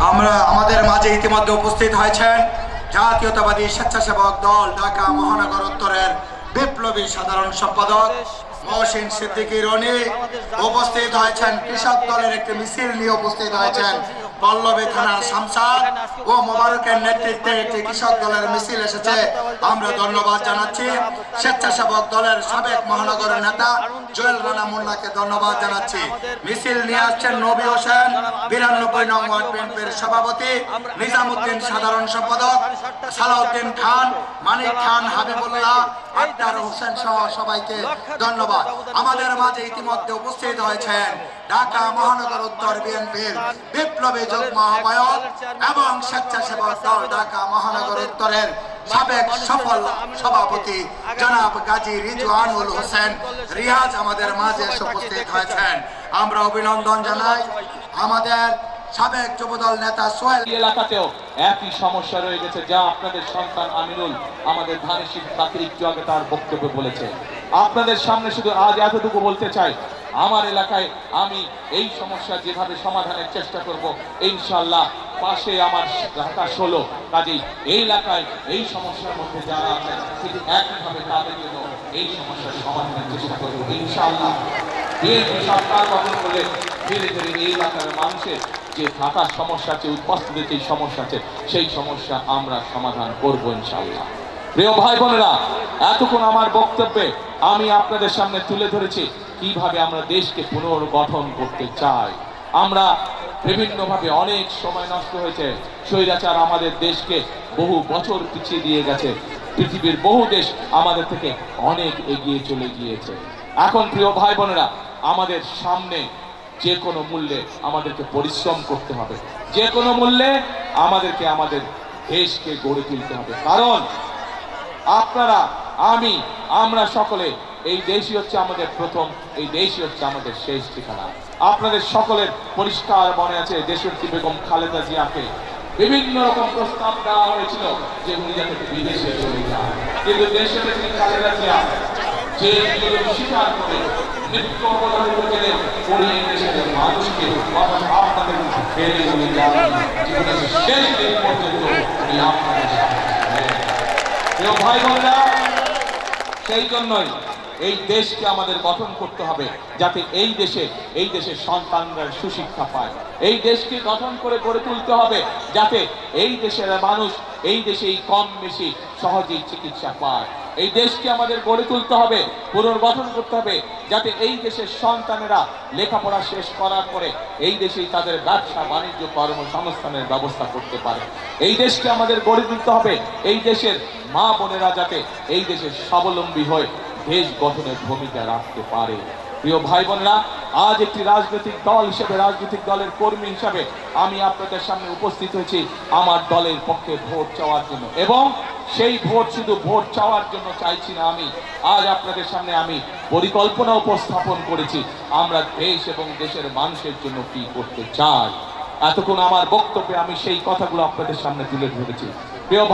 আমরা আমাদের মাঝে ইতিমধ্যে উপস্থিত হয়েছেন জাতীয়তাবাদী স্বেচ্ছাসেবক দল ঢাকা মহানগর উত্তরের বিপ্লবী সাধারণ সম্পাদক মহসিন সিদ্দিকী রনি। উপস্থিত হয়েছেন কৃষক দলের একটি মিছিল নিয়ে উপস্থিত হয়েছেন পল্লবী থানার শামসাদ ও মোবারকের নেতৃত্বে একটি কৃষক দলের মিছিল এসেছে। আমরা ধন্যবাদ জানাচ্ছি স্বেচ্ছাসেবক দলের সাবেক মহানগরের নেতা জুয়েল রানা মোল্লাকে ধন্যবাদ জানাচ্ছি। মিছিল নিয়ে আসছেন নবী হোসেন 92 নং ওয়ার্ড বিএনপির সভাপতি, নিজামুদ্দিন সাধারণ সম্পাদক, সালাউদ্দিন খান, মানিক খান, হাবিবুল্লাহ, আক্তার হোসেন সহ সবাইকে ধন্যবাদ। আমাদের মাঝে ইতিমধ্যে উপস্থিত হয়েছেন ঢাকা মহানগর উত্তর বিএনপির বিপ্লবী যুগ্ম আহ্বায়ক এবং স্বেচ্ছাসেবক দল ঢাকা মহানগর উত্তরের সাবেক সফল সভাপতি জনাব গাজী রিজওয়ানুল হোসেন রিয়াজ আমাদের মাঝে উপস্থিত হয়েছেন। আমরা অভিনন্দন জানাই আমাদের সাবেক যুবদল নেতা সোহেল। এলাকাতেও একই সমস্যা রয়ে গেছে, যা আপনাদের সন্তান আমিনুল আমাদের ধানেশীল তাকে একটু আগে তার বক্তব্য বলেছে। আপনাদের সামনে শুধু আজ এতটুকু বলতে চাই, আমার এলাকায় আমি এই সমস্যা যেভাবে সমাধানের চেষ্টা করব, ইনশাআল্লাহ পাশে আমার ঢাকা 16, কাজেই এই এলাকায় এই সমস্যার মধ্যে যারা আছে ঠিক একইভাবে তাদের জন্য এই সমস্যার সমাধানের চেষ্টা করব ইনশাআল্লাহ। বিএনপি সরকার গঠন করলে ধীরে ধীরে এই এলাকার মানুষের যে থাকার সমস্যা আছে, উপস্থিতির যে সমস্যা আছে, সেই সমস্যা আমরা সমাধান করব ইনশাআল্লাহ। প্রিয় ভাই বোনেরা, এতক্ষণ আমার বক্তব্যে আমি আপনাদের সামনে তুলে ধরেছি কিভাবে আমরা দেশকে পুনর্গঠন করতে চাই। আমরা বিভিন্নভাবে অনেক সময় নষ্ট হয়েছে, স্বৈরাচার আমাদের দেশকে বহু বছর পিছিয়ে দিয়ে গেছে, পৃথিবীর বহু দেশ আমাদের থেকে অনেক এগিয়ে চলে গিয়েছে। এখন প্রিয় ভাই বোনেরা, আমাদের সামনে যে কোনো মূল্যে আমাদেরকে পরিশ্রম করতে হবে, যে কোনো মূল্যে আমাদেরকে আমাদের দেশকে গড়ে তুলতে হবে। কারণ আপনারা, আমরা সকলে এই দেশই হচ্ছে আমাদের প্রথম, এই দেশই হচ্ছে আমাদের শেষ ঠিকানা। আপনাদের সকলের পরিষ্কার মনে আছে দেশনেত্রী বেগম খালেদা জিয়াকে বিভিন্ন রকম প্রস্তাব দেওয়া হয়েছিল যে উনি যাতে বিদেশে চলে যান, কিন্তু দেশনেত্রী খালেদা জিয়া যে স্বীকার করে মৃত্যু অবদান করে পড়িয়ে দেশের মানুষকে আপনাদের ফেলে উনি যান জীবনের শেষ দিন পর্যন্ত উনি আপনাদের ভাই বোনেরা। সেই জন্যই এই দেশকে আমাদের গঠন করতে হবে যাতে এই দেশের সন্তানরা সুশিক্ষা পায়। এই দেশকে গঠন করে গড়ে তুলতে হবে যাতে এই দেশের মানুষ এই দেশেই কম বেশি সহজেই চিকিৎসা পায়। এই দেশকে আমাদের গড়ে তুলতে হবে, পুনর্গঠন করতে হবে যাতে এই দেশের সন্তানেরা লেখাপড়া শেষ করার পরে এই দেশেই তাদের ব্যবসা বাণিজ্য কর্মসংস্থানের ব্যবস্থা করতে পারে। এই দেশকে আমাদের গড়ে তুলতে হবে এই দেশের মা বোনেরা যাতে এই দেশের স্বাবলম্বী হয়ে দেশ গঠনের ভূমিকা রাখতে পারে। প্রিয় ভাই বোনেরা, আজ একটি রাজনৈতিক দল হিসেবে, রাজনৈতিক দলের কর্মী হিসেবে আমি আপনাদের সামনে উপস্থিত হয়েছি আমার দলের পক্ষে ভোট চাওয়ার জন্য, এবং সেই ভোট শুধু ভোট চাওয়ার জন্য চাইছি না। আমি আজ আপনাদের সামনে আমি পরিকল্পনা উপস্থাপন করেছি আমরা দেশ এবং দেশের মানুষের জন্য কি করতে চাই। এতক্ষণ আমার বক্তব্যে আমি সেই কথাগুলো আপনাদের সামনে তুলে ধরেছি। প্রিয়